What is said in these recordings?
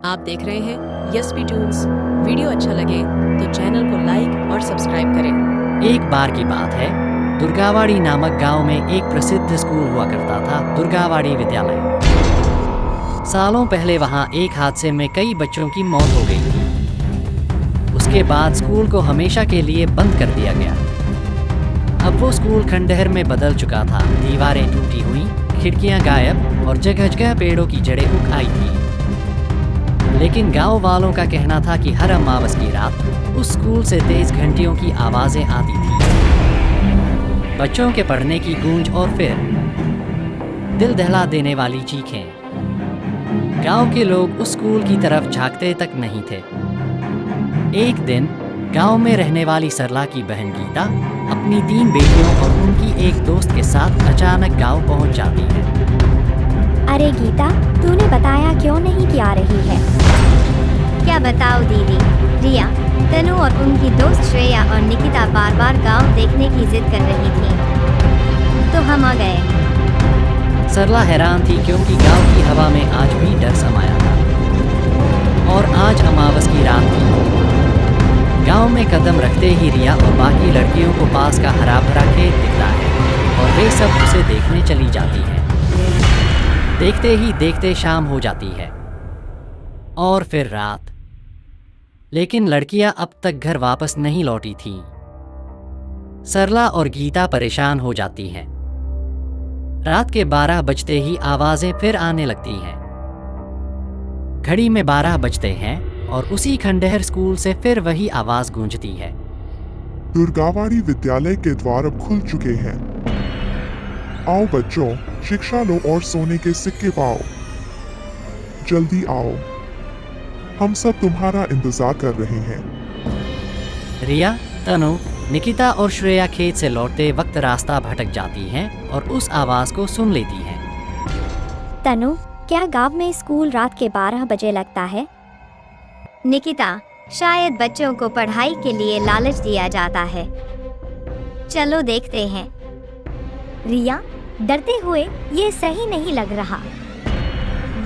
आप देख रहे हैं यस ट्यून्स। वीडियो अच्छा लगे तो चैनल को लाइक और सब्सक्राइब करें। एक बार की बात है, दुर्गावाड़ी नामक गांव में एक प्रसिद्ध स्कूल हुआ करता था, दुर्गावाड़ी विद्यालय। सालों पहले वहां एक हादसे में कई बच्चों की मौत हो गई थी। उसके बाद स्कूल को हमेशा के लिए बंद कर दिया गया। अब वो स्कूल खंडहर में बदल चुका था। दीवारें टूटी हुई, खिड़कियां गायब और जगह जगह पेड़ों की जड़ें उग आई थी। लेकिन गांव वालों का कहना था कि हर अमावस की रात उस स्कूल से तेज घंटियों की आवाजें आती थी, बच्चों के पढ़ने की गूंज और फिर दिल दहला देने वाली चीखें। गांव के लोग उस स्कूल की तरफ झांकते तक नहीं थे। एक दिन गांव में रहने वाली सरला की बहन गीता अपनी 3 बेटियों और उनकी एक दोस्त के साथ अचानक गांव पहुंच जाती है। अरे गीता, तूने बताया क्यों नहीं कि आ रही है? क्या बताओ दीदी, रिया, तनु और उनकी दोस्त श्रेया और निकिता बार बार गांव देखने की जिद कर रही थी, तो हम आ गए। सरला हैरान थी क्योंकि गांव की हवा में आज भी डर समाया था और आज अमावस की रात थी। गांव में कदम रखते ही रिया और बाकी लड़कियों को पास का हरा भरा खेत दिखता है और वे सब उसे देखने चली जाती हैं। देखते ही देखते शाम हो जाती है और फिर रात। लेकिन लड़कियां अब तक घर वापस नहीं लौटी थीं। सरला और गीता परेशान हो जाती हैं। रात के 12 बजते ही आवाजें फिर आने लगती हैं। घड़ी में 12 बजते हैं और उसी खंडहर स्कूल से फिर वही आवाज गूंजती है। दुर्गावाड़ी विद्यालय के द्वार अब खुल चुके हैं। आओ बच्चों, शिक्षा लो और सोने के सिक्के पाओ। जल्दी आओ, हम सब तुम्हारा इंतजार कर रहे हैं। रिया, तनु, निकिता और श्रेया खेत से लौटते वक्त रास्ता भटक जाती हैं और उस आवाज को सुन लेती हैं। तनु, क्या गांव में स्कूल रात के 12 बजे लगता है? निकिता, शायद बच्चों को पढ़ाई के लिए लालच दिया जाता है। चलो देखते हैं। रिया, डरते हुए ये सही नहीं लग रहा।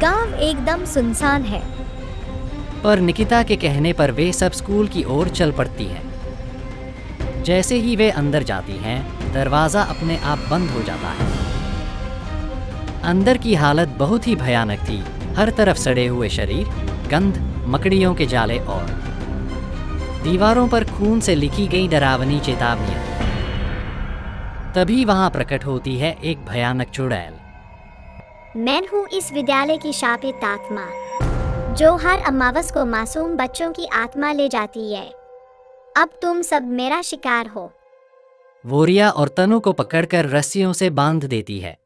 गांव एकदम सुनसान है। पर निकिता के कहने पर वे सब स्कूल की ओर चल पड़ती हैं। जैसे ही वे अंदर जाती हैं, दरवाजा अपने आप बंद हो जाता है। अंदर की हालत बहुत ही भयानक थी। हर तरफ सड़े हुए शरीर, गंध, मकड़ियों के जाले और दीवारों पर खून से लिखी गई डरावनी चेतावनियां। तभी वहां प्रकट होती है एक भयानक चुड़ैल। मैं हूँ इस विद्यालय की शापित आत्मा, जो हर अमावस को मासूम बच्चों की आत्मा ले जाती है। अब तुम सब मेरा शिकार हो। वो रिया और तनु को पकड़कर रस्सियों से बांध देती है।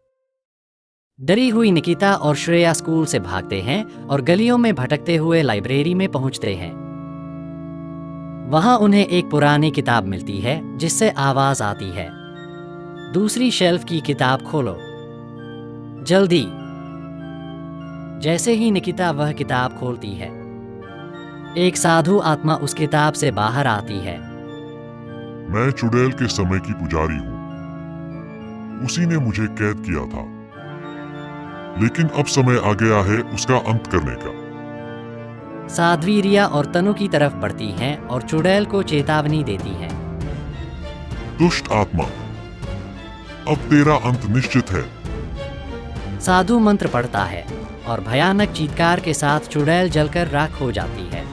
डरी हुई निकिता और श्रेया स्कूल से भागते हैं और गलियों में भटकते हुए लाइब्रेरी में पहुंचते हैं। वहां उन्हें एक पुरानी किताब मिलती है जिससे आवाज आती है, दूसरी शेल्फ की किताब खोलो, जल्दी। जैसे ही निकिता वह किताब खोलती है, एक साधु आत्मा उस किताब से बाहर आती है। मैं चुड़ैल के समय की पुजारी हूँ। उसी ने मुझे कैद किया था, लेकिन अब समय आ गया है उसका अंत करने का। साध्वी रिया और तनु की तरफ बढ़ती हैं और चुड़ैल को चेतावनी देती हैं। दुष्ट आत्मा, अब तेरा अंत निश्चित है। साधु मंत्र पढ़ता है और भयानक चीत्कार के साथ चुड़ैल जलकर राख हो जाती है।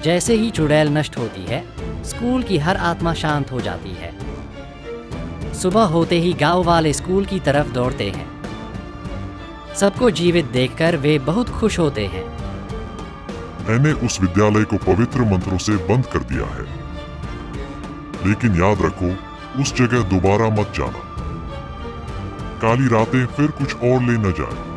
जैसे ही चुड़ैल नष्ट होती है, स्कूल की हर आत्मा शांत हो जाती है। सुबह होते ही गांव वाले स्कूल की तरफ दौड़ते हैं। सबको जीवित देखकर वे बहुत खुश होते हैं। मैंने उस विद्यालय को पवित्र मंत्रों से बंद कर दिया है, लेकिन याद रखो, उस जगह दोबारा मत जाना। काली रातें फिर कुछ और ले न जाए।